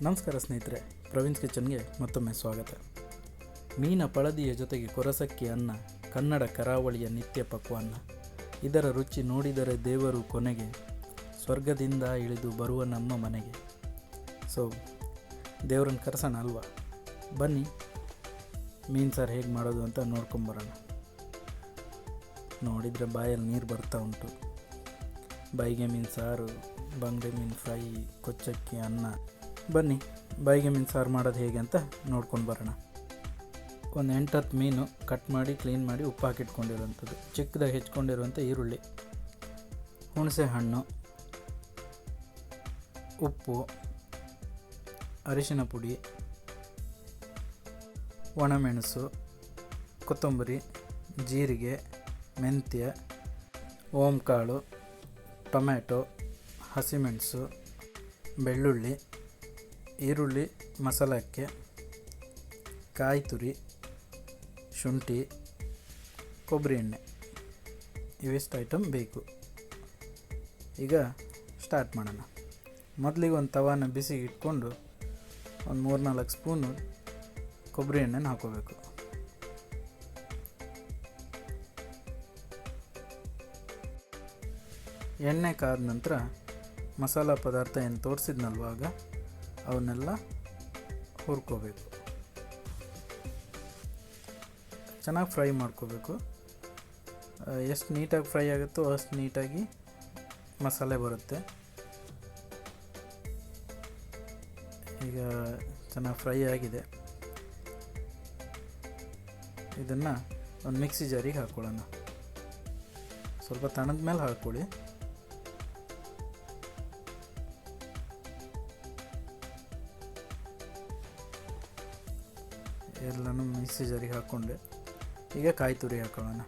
ನಮಸ್ಕಾರ ಸ್ನೇಹಿತರೆ, ಪ್ರವೀಣ್ಸ್ ಕಿಚನ್ಗೆ ಮತ್ತೊಮ್ಮೆ ಸ್ವಾಗತ. ಮೀನ ಪಳದಿಯ ಜೊತೆಗೆ ಕೊರಸಕ್ಕಿ ಅನ್ನ, ಕನ್ನಡ ಕರಾವಳಿಯ ನಿತ್ಯ ಪಕ್ವಾನ್ನ. ಇದರ ರುಚಿ ನೋಡಿದರೆ ದೇವರು ಕೊನೆಗೆ, ಸ್ವರ್ಗದಿಂದ ಇಳಿದು ಬರುವ ನಮ್ಮ ಮನೆಗೆ. ಸೊ ದೇವ್ರನ್ನ ಕರೆಸೋಣ ಅಲ್ವಾ? ಬನ್ನಿ ಮೀನು ಸಾರು ಹೇಗೆ ಮಾಡೋದು ಅಂತ ನೋಡ್ಕೊಂಬರೋಣ. ನೋಡಿದರೆ ಬಾಯಲ್ಲಿ ನೀರು ಬರ್ತಾ ಉಂಟು. ಬೈಗೆ ಮೀನು ಸಾರು, ಬಂಗಡೆ ಮೀನು ಫ್ರೈ, ಕೊಚ್ಚಕ್ಕಿ ಅನ್ನ. ಬನ್ನಿ ಬೈಗೆ ಮೀನು ಸಾರು ಮಾಡೋದು ಹೇಗೆ ಅಂತ ನೋಡ್ಕೊಂಡು ಬರೋಣ. ಒಂದು 8-10 ಮೀನು ಕಟ್ ಮಾಡಿ ಕ್ಲೀನ್ ಮಾಡಿ ಉಪ್ಪು ಹಾಕಿಟ್ಕೊಂಡಿರುವಂಥದ್ದು, ಚಿಕ್ಕದಾಗಿ ಹೆಚ್ಕೊಂಡಿರುವಂಥ ಈರುಳ್ಳಿ, ಹುಣಸೆ ಹಣ್ಣು, ಉಪ್ಪು, ಅರಿಶಿನ ಪುಡಿ, ಒಣಮೆಣಸು, ಕೊತ್ತಂಬರಿ, ಜೀರಿಗೆ, ಮೆಂತ್ಯ, ಓಂಕಾಳು, ಟೊಮ್ಯಾಟೊ, ಹಸಿಮೆಣಸು, ಬೆಳ್ಳುಳ್ಳಿ, ಈರುಳ್ಳಿ ಮಸಾಲಕ್ಕೆ, ಕಾಯಿ ತುರಿ, ಶುಂಠಿ, ಕೊಬ್ಬರಿ ಎಣ್ಣೆ, ಇವಿಷ್ಟು ಐಟಮ್ ಬೇಕು. ಈಗ ಸ್ಟಾರ್ಟ್ ಮಾಡೋಣ. ಮೊದಲಿಗೆ ಒಂದು ತವಾನ ಬಿಸಿಗೆ ಇಟ್ಕೊಂಡು ಒಂದು 3-4 ಸ್ಪೂನು ಕೊಬ್ಬರಿ ಎಣ್ಣೆನ ಹಾಕೋಬೇಕು. ಎಣ್ಣೆ ಕಾದ ನಂತರ ಮಸಾಲ ಪದಾರ್ಥ ಏನು ತೋರಿಸಿದ್ನಲ್ವಾಗ ಅವನ್ನೆಲ್ಲ ಹುರ್ಕೋಬೇಕು. ಚೆನ್ನಾಗಿ ಫ್ರೈ ಮಾಡ್ಕೋಬೇಕು. ಎಷ್ಟು ನೀಟಾಗಿ ಫ್ರೈ ಆಗುತ್ತೋ ಅಷ್ಟು ನೀಟಾಗಿ ಮಸಾಲೆ ಬರುತ್ತೆ. ಈಗ ಚೆನ್ನಾಗಿ ಫ್ರೈ ಆಗಿದೆ. ಇದನ್ನು ಒಂದು ಮಿಕ್ಸಿ ಜಾರಿಗೆ ಹಾಕ್ಕೊಳ್ಳೋಣ. ಸ್ವಲ್ಪ ತಣ್ಣದ ಮೇಲೆ ಹಾಕ್ಕೊಳ್ಳಿ. ಎಲ್ಲನೂ ಮಿಕ್ಸಿ ಜಾರಿಗೆ ಹಾಕ್ಕೊಂಡೆ. ಈಗ ಕಾಯಿ ತುರಿ ಹಾಕೊಳ್ಳೋಣ.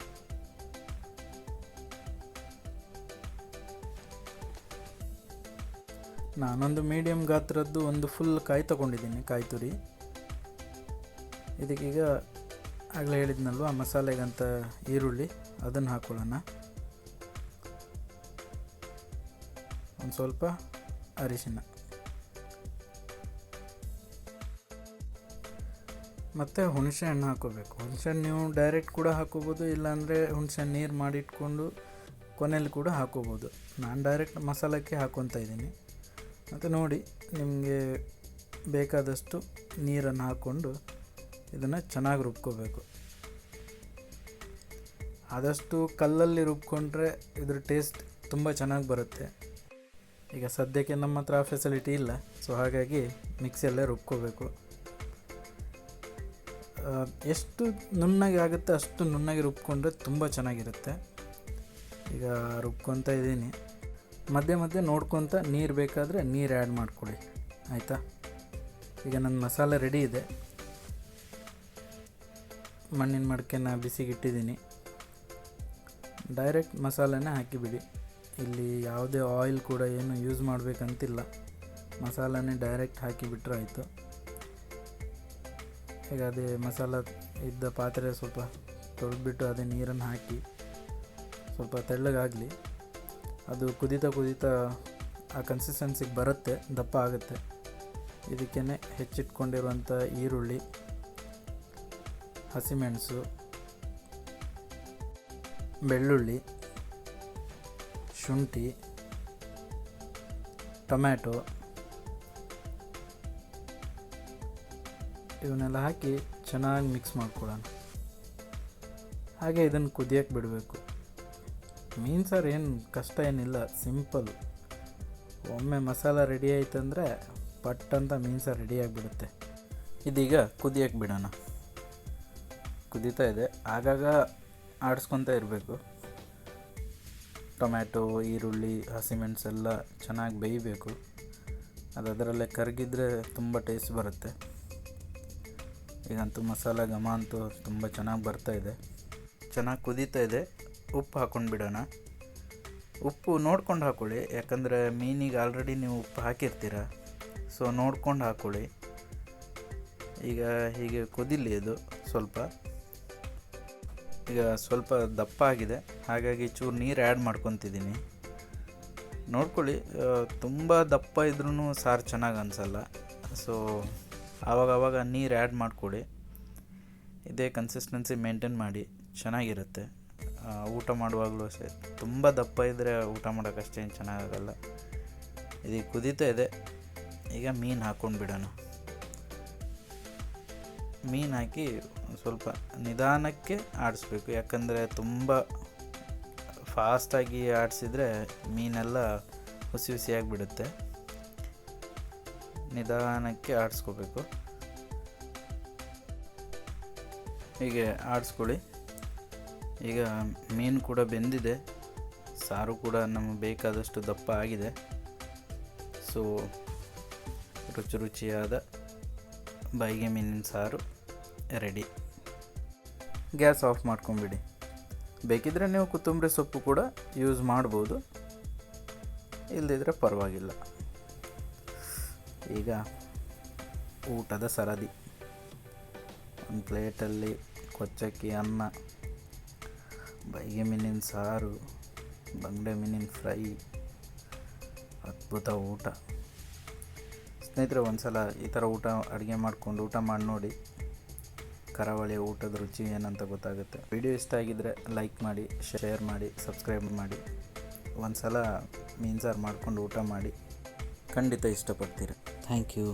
ನಾನೊಂದು ಮೀಡಿಯಮ್ ಗಾತ್ರದ್ದು ಒಂದು ಫುಲ್ ಕಾಯಿ ತೊಗೊಂಡಿದ್ದೀನಿ, ಕಾಯಿ ತುರಿ. ಇದಕ್ಕೀಗ ಆಗಲೇ ಹೇಳಿದ್ನಲ್ವ ಮಸಾಲೆಗಂತ ಈರುಳ್ಳಿ, ಅದನ್ನು ಹಾಕ್ಕೊಳ್ಳೋಣ. ಒಂದು ಸ್ವಲ್ಪ ಅರಿಶಿನ ಮತ್ತು ಹುಣಸೆ ಹಣ್ಣು ಹಾಕೋಬೇಕು. ಹುಣಸೆ ಹಣ್ಣು ನೀವು ಡೈರೆಕ್ಟ್ ಕೂಡ ಹಾಕೋಬೋದು, ಇಲ್ಲಾಂದರೆ ಹುಣಸೆ ಹಣ್ಣು ನೀರು ಮಾಡಿಟ್ಕೊಂಡು ಕೊನೆಯಲ್ಲಿ ಕೂಡ ಹಾಕೋಬೋದು. ನಾನು ಡೈರೆಕ್ಟ್ ಮಸಾಲಕ್ಕೆ ಹಾಕ್ಕೊತಾ ಇದ್ದೀನಿ. ಮತ್ತು ನೋಡಿ, ನಿಮಗೆ ಬೇಕಾದಷ್ಟು ನೀರನ್ನು ಹಾಕ್ಕೊಂಡು ಇದನ್ನು ಚೆನ್ನಾಗಿ ರುಬ್ಕೋಬೇಕು. ಆದಷ್ಟು ಕಲ್ಲಲ್ಲಿ ರುಬ್ಕೊಂಡ್ರೆ ಇದ್ರ ಟೇಸ್ಟ್ ತುಂಬ ಚೆನ್ನಾಗಿ ಬರುತ್ತೆ. ಈಗ ಸದ್ಯಕ್ಕೆ ನಮ್ಮ ಹತ್ರ ಫೆಸಿಲಿಟಿ ಇಲ್ಲ, ಸೊ ಹಾಗಾಗಿ ಮಿಕ್ಸಿಯಲ್ಲೇ ರುಬ್ಕೋಬೇಕು. ಎಷ್ಟು ನುಣ್ಣಗೆ ಆಗುತ್ತೆ ಅಷ್ಟು ನುಣ್ಣಗೆ ರುಬ್ಕೊಂಡ್ರೆ ತುಂಬ ಚೆನ್ನಾಗಿರುತ್ತೆ. ಈಗ ರುಬ್ಕೊತಾ ಇದ್ದೀನಿ. ಮಧ್ಯೆ ಮಧ್ಯೆ ನೋಡ್ಕೊತ ನೀರು ಬೇಕಾದರೆ ನೀರು ಆ್ಯಡ್ ಮಾಡ್ಕೊಳ್ಳಿ, ಆಯಿತಾ? ಈಗ ನನ್ನ ಮಸಾಲೆ ರೆಡಿ ಇದೆ. ಮಣ್ಣಿನ ಮಡಕೆನ ಬಿಸಿಗೆ ಇಟ್ಟಿದ್ದೀನಿ. ಡೈರೆಕ್ಟ್ ಮಸಾಲೆನೇ ಹಾಕಿಬಿಡಿ. ಇಲ್ಲಿ ಯಾವುದೇ ಆಯಿಲ್ ಕೂಡ ಏನು ಯೂಸ್ ಮಾಡಬೇಕಂತಿಲ್ಲ. ಮಸಾಲನೇ ಡೈರೆಕ್ಟ್ ಹಾಕಿಬಿಟ್ರೆ ಆಯಿತು. ಈಗ ಅದೇ ಮಸಾಲ ಇದ್ದ ಪಾತ್ರೆ ಸ್ವಲ್ಪ ತೊಳೆದ್ಬಿಟ್ಟು ಅದೇ ನೀರನ್ನು ಹಾಕಿ ಸ್ವಲ್ಪ ತೆಳ್ಳಗಾಗಲಿ. ಅದು ಕುದೀತಾ ಆ ಕನ್ಸಿಸ್ಟೆನ್ಸಿಗೆ ಬರುತ್ತೆ, ದಪ್ಪ ಆಗುತ್ತೆ. ಇದಕ್ಕೇ ಹೆಚ್ಚಿಟ್ಕೊಂಡಿರುವಂಥ ಈರುಳ್ಳಿ, ಹಸಿಮೆಣಸು, ಬೆಳ್ಳುಳ್ಳಿ, ಶುಂಠಿ, ಟೊಮ್ಯಾಟೊ ಇವನ್ನೆಲ್ಲ ಹಾಕಿ ಚೆನ್ನಾಗಿ ಮಿಕ್ಸ್ ಮಾಡ್ಕೊಳ್ಳೋಣ. ಹಾಗೆ ಇದನ್ನು ಕುದಿಯೋಕ್ಕೆ ಬಿಡಬೇಕು. ಮೀನು ಸಾರು ಏನು ಕಷ್ಟ ಏನಿಲ್ಲ, ಸಿಂಪಲ್ಲು. ಒಮ್ಮೆ ಮಸಾಲ ರೆಡಿ ಆಯ್ತಂದರೆ ಪಟ್ಟಂತ ಮೀನು ಸಾರು ರೆಡಿಯಾಗಿಬಿಡುತ್ತೆ. ಇದೀಗ ಕುದಿಯೋಕ್ಕೆ ಬಿಡೋಣ. ಕುದೀತಾ ಇದೆ, ಆಗಾಗ ಆಡಿಸ್ಕೊತಾ ಇರಬೇಕು. ಟೊಮ್ಯಾಟೊ, ಈರುಳ್ಳಿ, ಹಸಿಮೆಣಸೆಲ್ಲ ಚೆನ್ನಾಗಿ ಬೇಯಬೇಕು. ಅದರಲ್ಲೇ ಕರಗಿದ್ರೆ ತುಂಬ ಟೇಸ್ಟ್ ಬರುತ್ತೆ. ಈಗಂತೂ ಮಸಾಲೆ ಘಮ ಅಂತೂ ತುಂಬ ಚೆನ್ನಾಗಿ ಬರ್ತಾಯಿದೆ. ಚೆನ್ನಾಗಿ ಕುದೀತಾ ಇದೆ. ಉಪ್ಪು ಹಾಕ್ಕೊಂಡು ಬಿಡೋಣ. ಉಪ್ಪು ನೋಡ್ಕೊಂಡು ಹಾಕ್ಕೊಳ್ಳಿ, ಯಾಕಂದರೆ ಮೀನಿಗೆ ಆಲ್ರೆಡಿ ನೀವು ಉಪ್ಪು ಹಾಕಿರ್ತೀರ, ಸೊ ನೋಡ್ಕೊಂಡು ಹಾಕ್ಕೊಳ್ಳಿ. ಈಗ ಹೀಗೆ ಕುದಿಲಿ ಇದು ಸ್ವಲ್ಪ. ಈಗ ಸ್ವಲ್ಪ ದಪ್ಪ ಆಗಿದೆ, ಹಾಗಾಗಿ ಚೂರು ನೀರು ಆ್ಯಡ್ ಮಾಡ್ಕೊತಿದ್ದೀನಿ. ನೋಡ್ಕೊಳ್ಳಿ, ತುಂಬ ದಪ್ಪ ಇದ್ರೂ ಸಾರು ಚೆನ್ನಾಗಿ ಅನಿಸಲ್ಲ. ಸೊ ಆವಾಗವಾಗ ನೀರು ಆ್ಯಡ್ ಮಾಡಿಕೊಡಿ. ಇದೇ ಕನ್ಸಿಸ್ಟೆನ್ಸಿ ಮೇಂಟೈನ್ ಮಾಡಿ, ಚೆನ್ನಾಗಿರುತ್ತೆ. ಊಟ ಮಾಡುವಾಗಲೂ ಅಷ್ಟೇ, ತುಂಬ ದಪ್ಪ ಇದ್ದರೆ ಊಟ ಮಾಡೋಕ್ಕಷ್ಟೇನು ಚೆನ್ನಾಗಲ್ಲ. ಇದೀಗ ಕುದೀತಾ ಇದೆ. ಈಗ ಮೀನು ಹಾಕ್ಕೊಂಡು ಬಿಡೋಣ. ಮೀನು ಹಾಕಿ ಸ್ವಲ್ಪ ನಿಧಾನಕ್ಕೆ ಆಡಿಸ್ಬೇಕು, ಯಾಕಂದರೆ ತುಂಬ ಫಾಸ್ಟಾಗಿ ಆಡಿಸಿದ್ರೆ ಮೀನೆಲ್ಲ ಹುಸಿ ಹುಸಿಯಾಗಿಬಿಡುತ್ತೆ. ನಿಧಾನಕ್ಕೆ ಆಡಿಸ್ಕೋಬೇಕು. ಹೀಗೆ ಆಡಿಸ್ಕೊಳ್ಳಿ. ಈಗ ಮೀನು ಕೂಡ ಬೆಂದಿದೆ, ಸಾರು ಕೂಡ ನಮಗೆ ಬೇಕಾದಷ್ಟು ದಪ್ಪ ಆಗಿದೆ. ಸೊ ರುಚಿಯಾದ ಬಾಯಿಗೆ ಮೀನಿನ ಸಾರು ರೆಡಿ. ಗ್ಯಾಸ್ ಆಫ್ ಮಾಡ್ಕೊಂಬಿಡಿ. ಬೇಕಿದ್ದರೆ ನೀವು ಕೊತ್ತಂಬರಿ ಸೊಪ್ಪು ಕೂಡ ಯೂಸ್ ಮಾಡ್ಬೋದು, ಇಲ್ಲದಿದ್ದರೆ ಪರವಾಗಿಲ್ಲ. ಈಗ ಊಟದ ಸರದಿ. ಒಂದು ಪ್ಲೇಟಲ್ಲಿ ಕೊಚ್ಚಕ್ಕಿ ಅನ್ನ, ಬಾಯಿಗೆ ಮೀನಿನ ಸಾರು, ಬಂಗಡೆ ಮೀನಿನ ಫ್ರೈ, ಅದ್ಭುತ ಊಟ. ಸ್ನೇಹಿತರೆ, ಒಂದು ಸಲ ಈ ಥರ ಅಡುಗೆ ಮಾಡಿಕೊಂಡು ಊಟ ಮಾಡಿ ನೋಡಿ. ಕರಾವಳಿಯ ಊಟದ ರುಚಿ ಏನಂತ ಗೊತ್ತಾಗುತ್ತೆ. ವಿಡಿಯೋ ಇಷ್ಟ ಆಗಿದ್ದರೆ ಲೈಕ್ ಮಾಡಿ, ಶೇರ್ ಮಾಡಿ, ಸಬ್ಸ್ಕ್ರೈಬ್ ಮಾಡಿ. ಒಂದು ಸಲ ಮೀನು ಸಾರು ಮಾಡ್ಕೊಂಡು ಊಟ ಮಾಡಿ, ಖಂಡಿತ ಇಷ್ಟಪಡ್ತೀರ. Thank you.